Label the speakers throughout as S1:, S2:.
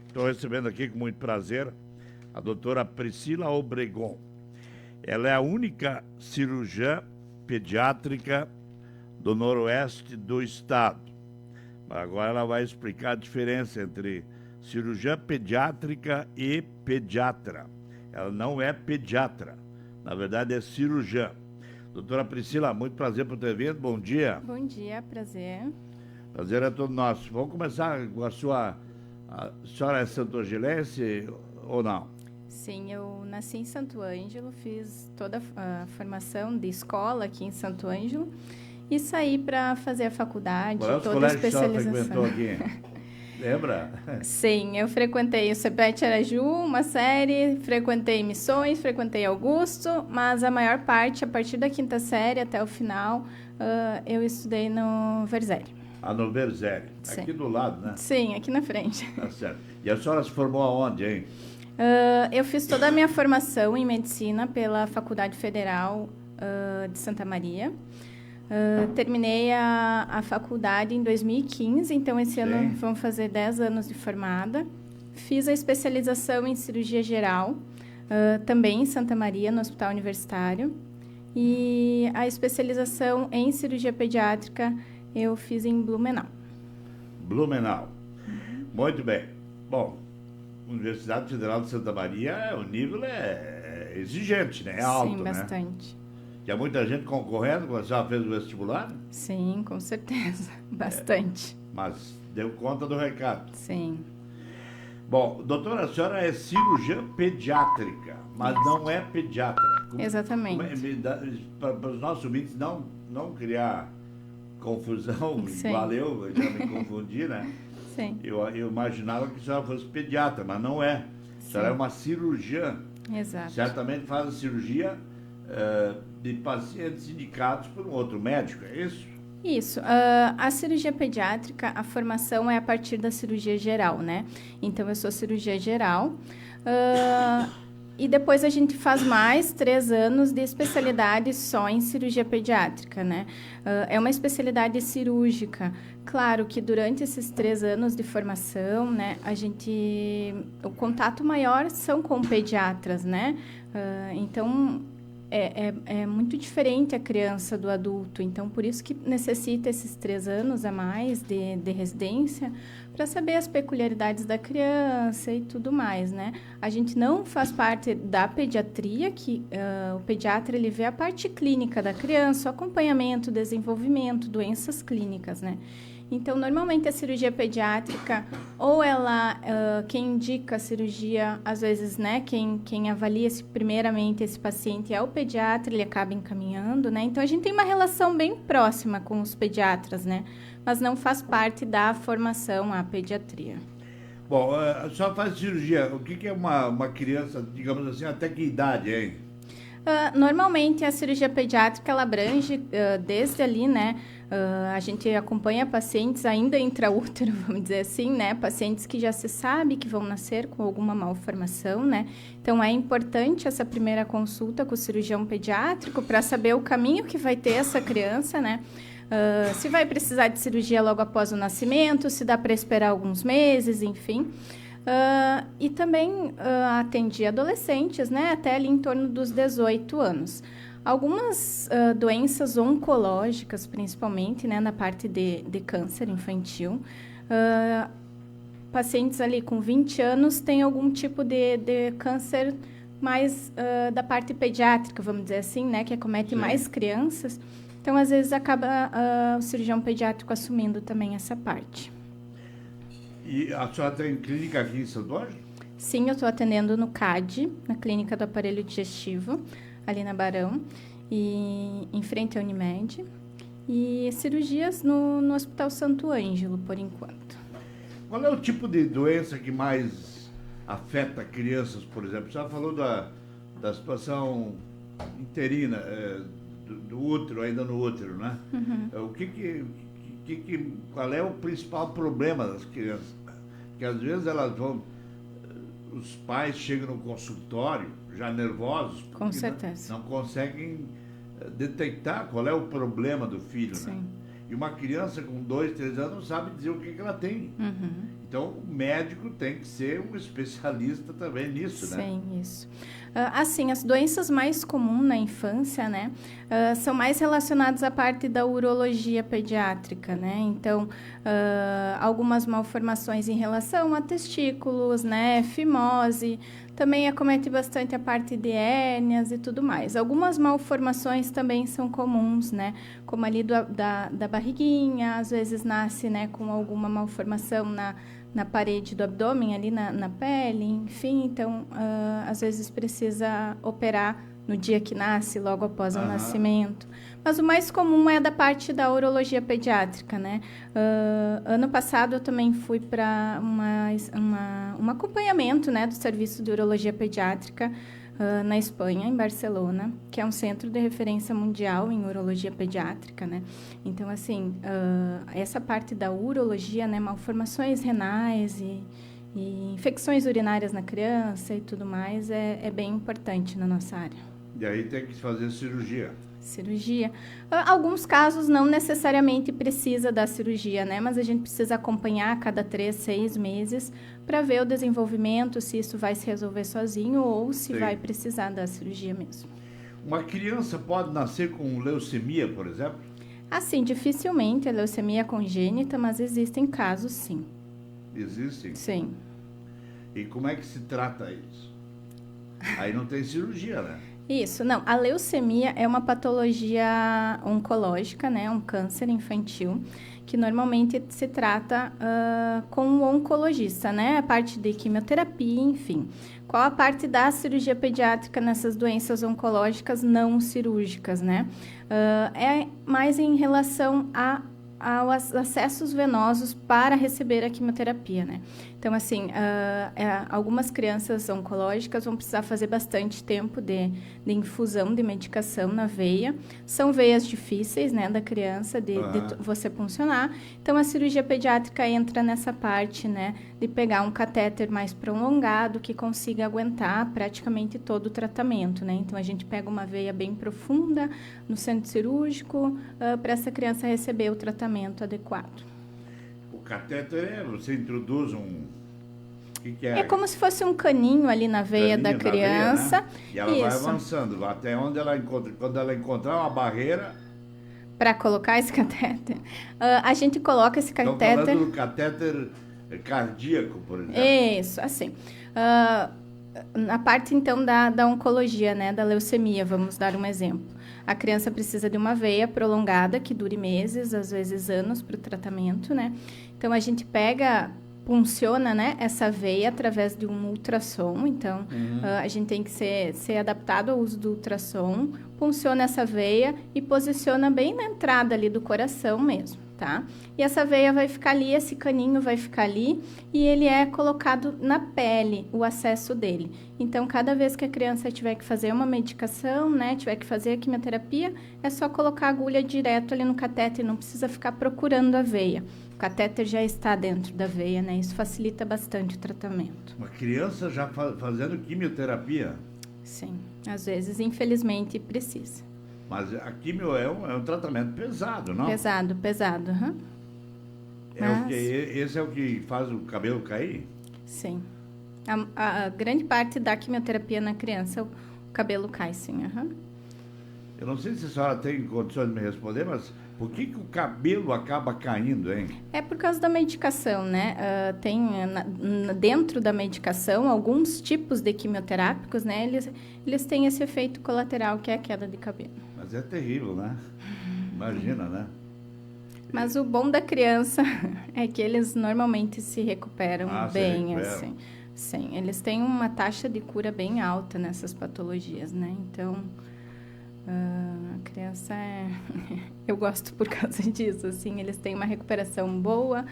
S1: Estou recebendo aqui com muito prazer a doutora Priscila Obregon. Ela é a única cirurgiã pediátrica do noroeste do estado. Agora ela vai explicar a diferença entre cirurgiã pediátrica e pediatra. Ela não é pediatra, na verdade é cirurgiã. Doutora Priscila, muito prazer por ter vindo, bom dia.
S2: Bom dia, prazer.
S1: Prazer é todo nosso. Vamos começar com a sua... A senhora é santo-angelense ou não?
S2: Sim, eu nasci em Santo Ângelo, fiz toda a formação de escola aqui em Santo Ângelo e saí para fazer a faculdade, toda a especialização.
S1: Qual é o colégio que a senhora frequentou aqui? Lembra?
S2: Sim, eu frequentei o CEPET Araju, uma série, frequentei Missões, frequentei Augusto, mas a maior parte, a partir da quinta série até o final, eu estudei no Verzeri.
S1: Ah, no Verzeri, aqui do lado, né?
S2: Sim, aqui na frente.
S1: Tá certo. E a senhora se formou aonde, hein?
S2: Eu fiz toda a minha formação em medicina pela Faculdade Federal de Santa Maria. Terminei a faculdade em 2015, então esse ano vão fazer 10 anos de formada. Fiz a especialização em cirurgia geral, também em Santa Maria, no Hospital Universitário. E a especialização em cirurgia pediátrica eu fiz em Blumenau.
S1: Blumenau. Muito bem. Bom, Universidade Federal de Santa Maria, o nível é exigente, né? É alto,
S2: sim,
S1: né?
S2: bastante.
S1: Tinha muita gente concorrendo quando a senhora fez o vestibular?
S2: Sim, com certeza. Bastante.
S1: Mas deu conta do recado.
S2: Sim.
S1: Bom, doutora, a senhora é cirurgiã pediátrica, mas não é pediatra.
S2: Exatamente.
S1: Para os nossos ouvintes não criar confusão,
S2: Sim.
S1: igual eu já me confundi, né?
S2: Sim.
S1: Eu imaginava que a senhora fosse pediatra, mas não é. A senhora é uma cirurgiã.
S2: Exato.
S1: Certamente faz a cirurgia de pacientes indicados por um outro médico, é isso?
S2: Isso. A cirurgia pediátrica, a formação é a partir da cirurgia geral, né? Então, eu sou cirurgia geral. E depois a gente faz mais 3 anos de especialidade só em cirurgia pediátrica, né? É uma especialidade cirúrgica. Claro que durante esses 3 anos de formação, né, o contato maior são com pediatras, né? Então, é muito diferente a criança do adulto. Então, por isso que necessita esses 3 anos a mais de residência para saber as peculiaridades da criança e tudo mais, né? A gente não faz parte da pediatria, que o pediatra ele vê a parte clínica da criança, o acompanhamento, desenvolvimento, doenças clínicas, né? Então, normalmente a cirurgia pediátrica, ou quem indica a cirurgia, às vezes, né, quem avalia primeiramente esse paciente é o pediatra, ele acaba encaminhando, né? Então, a gente tem uma relação bem próxima com os pediatras, né? Mas não faz parte da formação a pediatria.
S1: Bom, a senhora faz cirurgia, o que é uma criança, digamos assim, até que idade, hein?
S2: Normalmente, a cirurgia pediátrica, ela abrange desde ali, né? A gente acompanha pacientes ainda intraútero, vamos dizer assim, né? Pacientes que já se sabe que vão nascer com alguma malformação, né? Então, é importante essa primeira consulta com o cirurgião pediátrico para saber o caminho que vai ter essa criança, né? Se vai precisar de cirurgia logo após o nascimento, se dá para esperar alguns meses, enfim. E também atendi adolescentes, né? Até ali em torno dos 18 anos. Algumas doenças oncológicas, principalmente, né, na parte de câncer infantil, pacientes ali com 20 anos têm algum tipo de câncer mais da parte pediátrica, vamos dizer assim, né, que acomete mais crianças. Então, às vezes, acaba o cirurgião pediátrico assumindo também essa parte.
S1: E a senhora tem clínica aqui em Santo Ângelo?
S2: Sim, eu estou atendendo no CAD, na Clínica do Aparelho Digestivo, ali na Barão, e em frente à Unimed, e cirurgias no Hospital Santo Ângelo, por enquanto.
S1: Qual é o tipo de doença que mais afeta crianças, por exemplo? A senhora falou da situação interina, do útero, ainda no útero, né?
S2: Uhum.
S1: Qual é o principal problema das crianças? Porque às vezes os pais chegam no consultório já nervosos,
S2: Com certeza.
S1: não conseguem detectar qual é o problema do filho,
S2: Sim.
S1: né? E uma criança com 2, 3 anos não sabe dizer o que ela tem.
S2: Uhum.
S1: Então, o médico tem que ser um especialista também nisso, né?
S2: Sim, isso. Assim, as doenças mais comuns na infância, né, são mais relacionadas à parte da urologia pediátrica, né? Então, algumas malformações em relação a testículos, né, fimose, também acomete bastante a parte de hérnias e tudo mais. Algumas malformações também são comuns, né, como ali da barriguinha, às vezes nasce, né, com alguma malformação na parede do abdômen, ali na pele, enfim. Então, às vezes precisa operar no dia que nasce, logo após o nascimento. Mas o mais comum é da parte da urologia pediátrica, né? Ano passado eu também fui para um acompanhamento, né, do serviço de urologia pediátrica na Espanha, em Barcelona, que é um centro de referência mundial em urologia pediátrica, né? Então, assim, essa parte da urologia, né, malformações renais e infecções urinárias na criança e tudo mais, é bem importante na nossa área.
S1: E aí tem que fazer cirurgia.
S2: Cirurgia. Alguns casos não necessariamente precisa da cirurgia, né? Mas a gente precisa acompanhar a cada 3, 6 meses para ver o desenvolvimento, se isso vai se resolver sozinho ou se vai precisar da cirurgia mesmo.
S1: Uma criança pode nascer com leucemia, por exemplo?
S2: Assim, dificilmente a leucemia congênita, mas existem casos, sim.
S1: Existem?
S2: Sim.
S1: E como é que se trata isso? Aí não tem cirurgia, né?
S2: Isso, não. A leucemia é uma patologia oncológica, né? Um câncer infantil, que normalmente se trata com o oncologista, né? A parte de quimioterapia, enfim. Qual a parte da cirurgia pediátrica nessas doenças oncológicas não cirúrgicas, né? É mais em relação aos acessos venosos para receber a quimioterapia, né? Então, assim, algumas crianças oncológicas vão precisar fazer bastante tempo de infusão de medicação na veia. São veias difíceis, né, da criança, de você puncionar. Então, a cirurgia pediátrica entra nessa parte, né, de pegar um catéter mais prolongado que consiga aguentar praticamente todo o tratamento, né? Então, a gente pega uma veia bem profunda no centro cirúrgico para essa criança receber o tratamento adequado.
S1: O catéter você introduz um... O que é?
S2: É como se fosse um caninho ali na veia da criança.
S1: Veia, né? E ela vai avançando até onde ela encontra. Quando ela encontrar uma barreira...
S2: Para colocar esse catéter. A gente coloca esse catéter...
S1: Estamos falando do catéter cardíaco, por exemplo.
S2: Isso, assim. Na parte, então, da oncologia, né, da leucemia, vamos dar um exemplo. A criança precisa de uma veia prolongada, que dure meses, às vezes anos, para o tratamento, né? Então, a gente punciona, né, essa veia através de um ultrassom. Então, a gente tem que ser adaptado ao uso do ultrassom, punciona essa veia e posiciona bem na entrada ali do coração mesmo, tá? E essa veia vai ficar ali, esse caninho vai ficar ali e ele é colocado na pele, o acesso dele. Então, cada vez que a criança tiver que fazer uma medicação, né, tiver que fazer a quimioterapia, é só colocar a agulha direto ali no catéter, não precisa ficar procurando a veia. O catéter já está dentro da veia, né? Isso facilita bastante o tratamento.
S1: Uma criança já fazendo quimioterapia?
S2: Sim, às vezes, infelizmente, precisa.
S1: Mas a quimio é um tratamento pesado, não?
S2: Pesado.
S1: Esse é o que faz o cabelo cair?
S2: Sim. A grande parte da quimioterapia na criança, o cabelo cai, sim.
S1: Eu não sei se a senhora tem condições de me responder, mas por que o cabelo acaba caindo, hein?
S2: É por causa da medicação, né? Tem dentro da medicação alguns tipos de quimioterápicos, né? Eles têm esse efeito colateral que é a queda de cabelo.
S1: Mas é terrível, né? Imagina, né?
S2: Mas o bom da criança é que eles normalmente se recuperam bem, assim. Sim, eles têm uma taxa de cura bem alta nessas patologias, né? Então, a criança eu gosto por causa disso, assim, eles têm uma recuperação boa.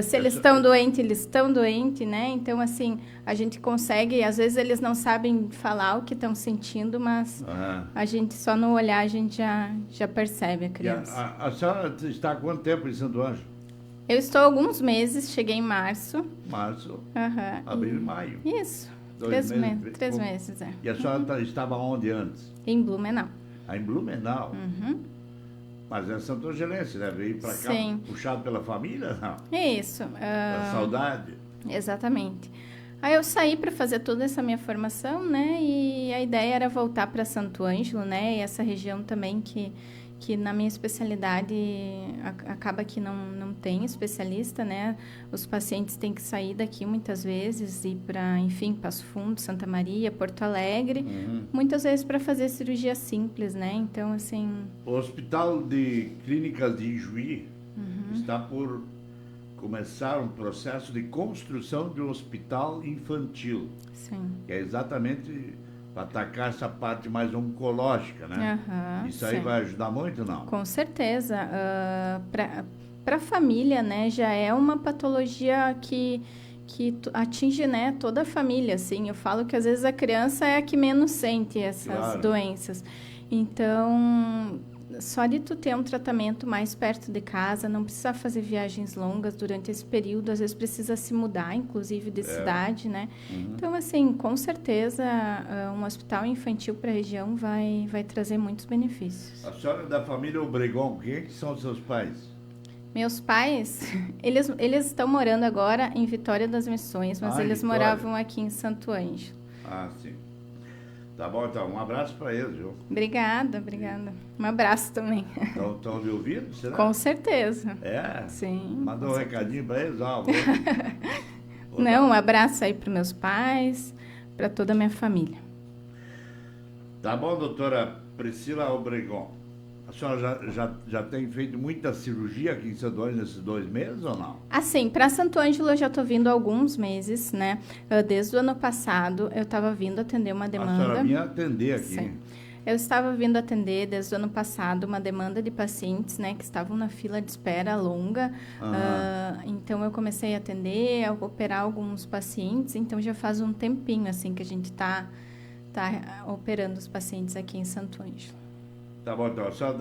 S2: Se eles estão doentes, eles estão doentes, né? Então, assim, a gente consegue, às vezes eles não sabem falar o que estão sentindo, mas a gente só no olhar a gente já percebe a criança.
S1: A senhora está há quanto tempo em Santo Ângelo?
S2: Eu estou há alguns meses, cheguei em março.
S1: Março, abril e maio.
S2: Isso, 3 meses, é.
S1: E a senhora estava onde antes?
S2: Em Blumenau.
S1: Em Blumenau? Mas é santo angelense, né? Veio para cá puxado pela família, não?
S2: Isso.
S1: Da saudade?
S2: Exatamente. Aí eu saí para fazer toda essa minha formação, né? E a ideia era voltar para Santo Ângelo, né? E essa região também que na minha especialidade acaba que não tem especialista, né? Os pacientes têm que sair daqui muitas vezes, ir para, enfim, Passo Fundo, Santa Maria, Porto Alegre, muitas vezes para fazer cirurgia simples, né? Então, assim...
S1: O Hospital de Clínicas de Ijuí está por começar um processo de construção de um hospital infantil.
S2: Sim.
S1: Que é exatamente para atacar essa parte mais oncológica, né? Isso aí vai ajudar muito, não?
S2: Com certeza. Para a família, né, já é uma patologia que atinge, né, toda a família, assim. Eu falo que às vezes a criança é a que menos sente essas doenças. Então, só de tu ter um tratamento mais perto de casa, não precisa fazer viagens longas durante esse período, às vezes precisa se mudar, inclusive, de cidade, né? Então, assim, com certeza, um hospital infantil para a região vai trazer muitos benefícios.
S1: A senhora é da família Obregon, quem é que são os seus pais?
S2: Meus pais, eles estão morando agora em Vitória das Missões, mas eles moravam aqui em Santo Ângelo.
S1: Ah, sim. Tá bom, então. Um abraço para eles, viu?
S2: Obrigada. Um abraço também.
S1: Estão me ouvindo, será?
S2: Com certeza.
S1: É?
S2: Sim.
S1: Manda um recadinho para eles,
S2: Não, um abraço aí para meus pais, para toda a minha família.
S1: Tá bom, doutora Priscila Obregon. A senhora já tem feito muita cirurgia aqui em Santo Ângelo nesses 2 meses ou não?
S2: Assim, para Santo Ângelo eu já estou vindo há alguns meses, né? Desde o ano passado eu estava vindo atender uma demanda.
S1: A senhora vinha atender aqui.
S2: Sim. Eu estava vindo atender desde o ano passado uma demanda de pacientes, né, que estavam na fila de espera longa. Então eu comecei a atender, a operar alguns pacientes. Então já faz um tempinho assim que a gente tá operando os pacientes aqui em Santo Ângelo.
S1: Tá bom, então. A senhora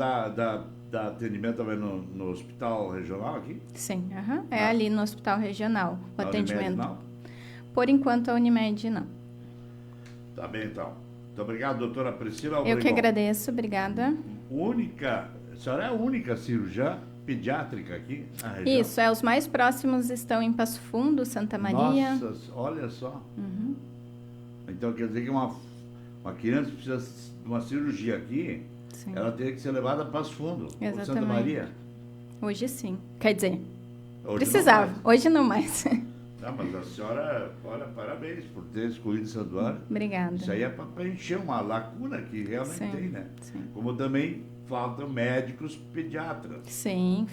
S1: dá atendimento também no hospital regional aqui?
S2: Sim, ali no hospital regional, o atendimento.
S1: Unimed, não?
S2: Por enquanto a Unimed não.
S1: Tá bem, então. Muito obrigado, doutora Priscila Obregon.
S2: Eu que agradeço, obrigada.
S1: A senhora é a única cirurgiã pediátrica aqui na região?
S2: Isso, os mais próximos estão em Passo Fundo, Santa Maria.
S1: Nossa, olha só. Então quer dizer que uma criança precisa de uma cirurgia aqui, sim, ela teria que ser levada a Passo Fundo, ou Santa Maria.
S2: Hoje sim. Quer dizer,
S1: hoje
S2: precisava. Hoje não mais.
S1: Mas a senhora, olha, parabéns por ter escolhido Santo Ângelo.
S2: Obrigada.
S1: Isso aí é para encher uma lacuna que realmente tem, né?
S2: Sim.
S1: Como também faltam médicos pediatras.
S2: Sim,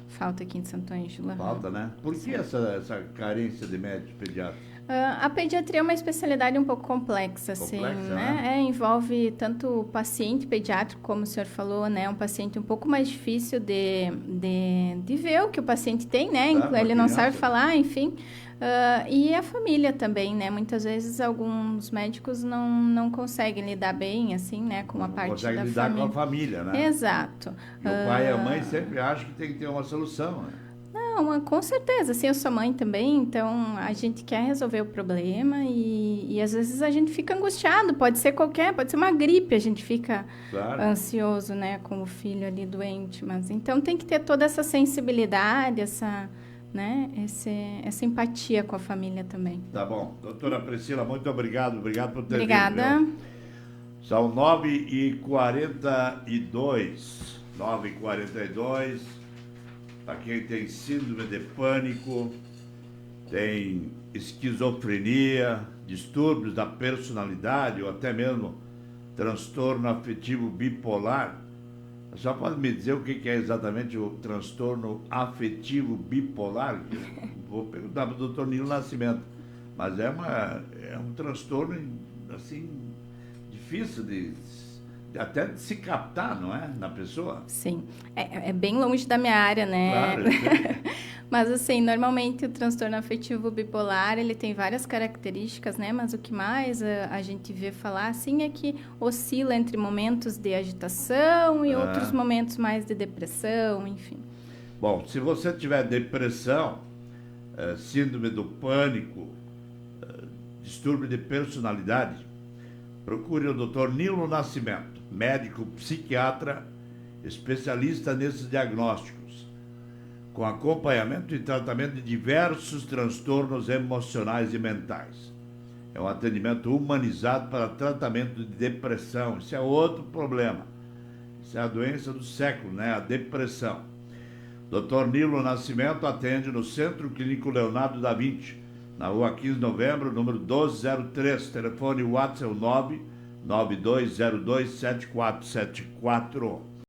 S2: falta aqui em Santo Ângelo.
S1: Falta, né? Por que essa carência de médicos pediatras?
S2: A pediatria é uma especialidade um pouco complexa, assim, né? Envolve tanto o paciente pediátrico, como o senhor falou, né? Um paciente um pouco mais difícil de ver o que o paciente tem, né? Ele não sabe falar, enfim. E a família também, né? Muitas vezes alguns médicos não conseguem lidar bem, assim, né? Com a parte da família.
S1: Conseguem lidar com a família, né?
S2: Exato.
S1: E o pai e a mãe sempre acham que tem que ter uma solução, né?
S2: Não, com certeza. Assim, eu sou mãe também, então a gente quer resolver o problema e às vezes a gente fica angustiado. Pode ser uma gripe, a gente fica ansioso, né? Com o filho ali doente. Mas então tem que ter toda essa sensibilidade, essa empatia com a família também.
S1: Tá bom. Doutora Priscila, muito obrigado. Obrigado por ter vindo.
S2: Obrigada.
S1: São 9h42. 9h42. Para quem tem síndrome de pânico, tem esquizofrenia, distúrbios da personalidade ou até mesmo transtorno afetivo bipolar. A senhora pode me dizer o que é exatamente o transtorno afetivo bipolar? Vou perguntar para o doutor Nilo Nascimento. Mas é um transtorno, assim, difícil até de se captar, não é? Na pessoa.
S2: Sim. É bem longe da minha área, né?
S1: Claro.
S2: Mas, assim, normalmente o transtorno afetivo bipolar, ele tem várias características, né? Mas o que mais a gente vê falar, assim, é que oscila entre momentos de agitação e outros momentos mais de depressão, enfim.
S1: Bom, se você tiver depressão, síndrome do pânico, distúrbio de personalidade, procure o Dr. Nilo com acompanhamento e tratamento de diversos transtornos emocionais e mentais. É um atendimento humanizado para tratamento de depressão. Isso é outro problema. Isso é a doença do século, né? A depressão. Dr. Nilo Nascimento atende no Centro Clínico Leonardo da Vinci, na rua 15 de novembro, número 1203. Telefone WhatsApp é o 992027474.